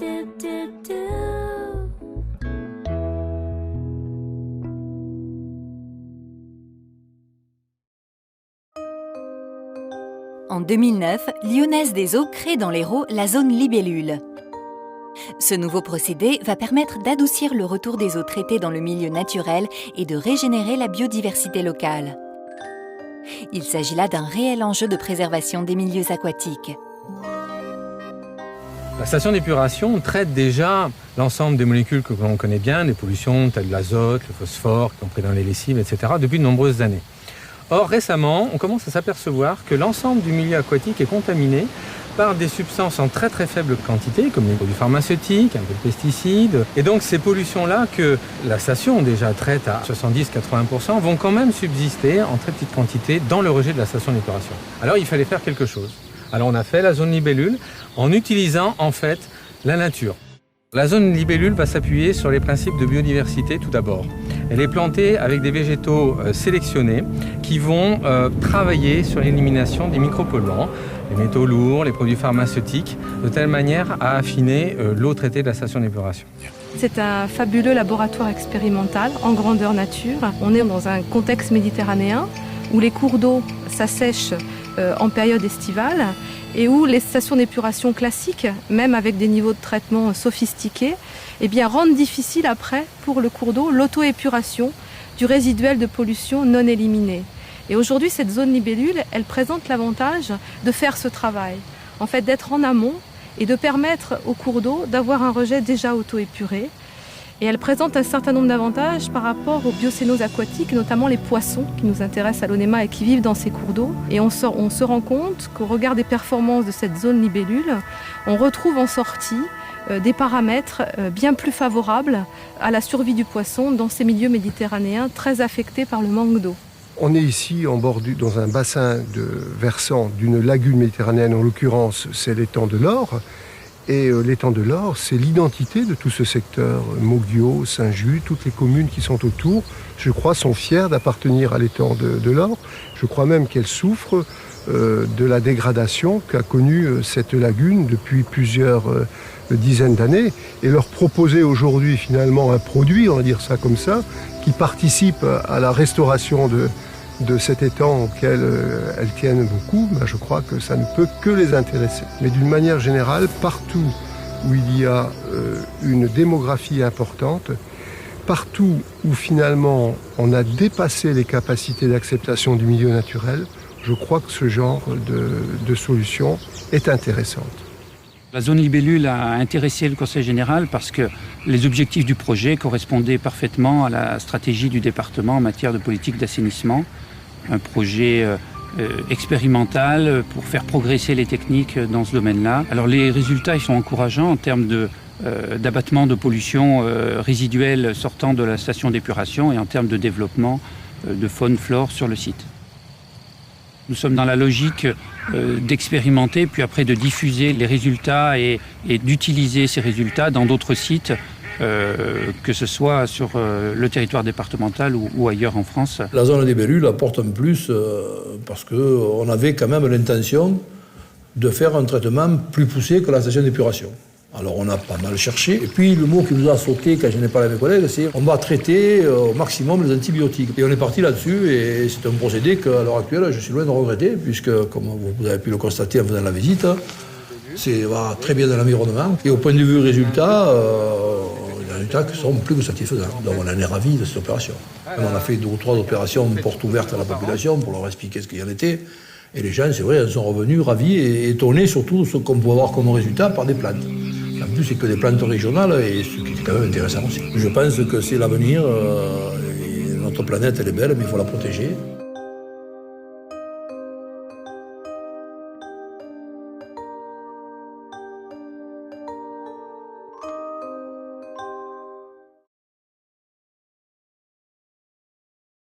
En 2009, Lyonnaise des Eaux crée dans l'Hérault la zone libellule. Ce nouveau procédé va permettre d'adoucir le retour des eaux traitées dans le milieu naturel et de régénérer la biodiversité locale. Il s'agit là d'un réel enjeu de préservation des milieux aquatiques. La station d'épuration traite déjà l'ensemble des molécules que l'on connaît bien, des pollutions telles l'azote, le phosphore, qui sont pris dans les lessives, etc., depuis de nombreuses années. Or, récemment, on commence à s'apercevoir que l'ensemble du milieu aquatique est contaminé par des substances en très très faible quantité, comme les produits pharmaceutiques, un peu de pesticides. Et donc ces pollutions-là, que la station déjà traite à 70-80%, vont quand même subsister en très petite quantité dans le rejet de la station d'épuration. Alors il fallait faire quelque chose. Alors on a fait la zone libellule en utilisant en fait la nature. La zone libellule va s'appuyer sur les principes de biodiversité tout d'abord. Elle est plantée avec des végétaux sélectionnés qui vont travailler sur l'élimination des micropolluants, les métaux lourds, les produits pharmaceutiques, de telle manière à affiner l'eau traitée de la station d'épuration. C'est un fabuleux laboratoire expérimental en grandeur nature. On est dans un contexte méditerranéen où les cours d'eau s'assèchent en période estivale et où les stations d'épuration classiques, même avec des niveaux de traitement sophistiqués, rendent difficile après, pour le cours d'eau, l'auto-épuration du résiduel de pollution non éliminé. Et aujourd'hui, cette zone libellule, elle présente l'avantage de faire ce travail, en fait d'être en amont et de permettre au cours d'eau d'avoir un rejet déjà auto-épuré. Et elle présente un certain nombre d'avantages par rapport aux biocénoses aquatiques, notamment les poissons qui nous intéressent à l'ONEMA et qui vivent dans ces cours d'eau. Et on se rend compte qu'au regard des performances de cette zone libellule, on retrouve en sortie des paramètres bien plus favorables à la survie du poisson dans ces milieux méditerranéens très affectés par le manque d'eau. On est ici dans un bassin versant d'une lagune méditerranéenne, en l'occurrence c'est l'étang de l'Or. Et l'étang de l'Or, c'est l'identité de tout ce secteur. Moguio, Saint-Just, toutes les communes qui sont autour, je crois, sont fières d'appartenir à l'étang de l'Or. Je crois même qu'elles souffrent de la dégradation qu'a connue cette lagune depuis plusieurs dizaines d'années. Et leur proposer aujourd'hui finalement un produit, on va dire ça comme ça, qui participe à la restauration de cet étang auquel elles tiennent beaucoup, je crois que ça ne peut que les intéresser. Mais d'une manière générale, partout où il y a une démographie importante, partout où finalement on a dépassé les capacités d'acceptation du milieu naturel, je crois que ce genre de solution est intéressante. La zone libellule a intéressé le Conseil général parce que les objectifs du projet correspondaient parfaitement à la stratégie du département en matière de politique d'assainissement. Un projet expérimental pour faire progresser les techniques dans ce domaine-là. Alors les résultats ils sont encourageants en termes d'abattement de pollution résiduelle sortant de la station d'épuration et en termes de développement de faune-flore sur le site. Nous sommes dans la logique d'expérimenter, puis après de diffuser les résultats et d'utiliser ces résultats dans d'autres sites, que ce soit sur le territoire départemental ou ailleurs en France. La zone libellule apporte un plus parce qu'on avait quand même l'intention de faire un traitement plus poussé que la station d'épuration. Alors on a pas mal cherché. Et puis le mot qui nous a sauté quand je n'ai parlé avec mes collègues, c'est on va traiter au maximum les antibiotiques. Et on est parti là-dessus et c'est un procédé qu'à l'heure actuelle, je suis loin de regretter, puisque comme vous avez pu le constater en faisant la visite, c'est va très bien dans l'environnement. Et au point de vue résultat, les résultats sont plus que satisfaisants. Donc on en est ravis de cette opération. On a fait 2 ou 3 opérations portes ouvertes à la population pour leur expliquer ce qu'il y en était. Et les gens, c'est vrai, ils sont revenus ravis et étonnés surtout de ce qu'on peut avoir comme résultat par des plantes. En plus, c'est que des plantes régionales et ce qui est quand même intéressant aussi. Je pense que c'est l'avenir. Notre planète, elle est belle, mais il faut la protéger.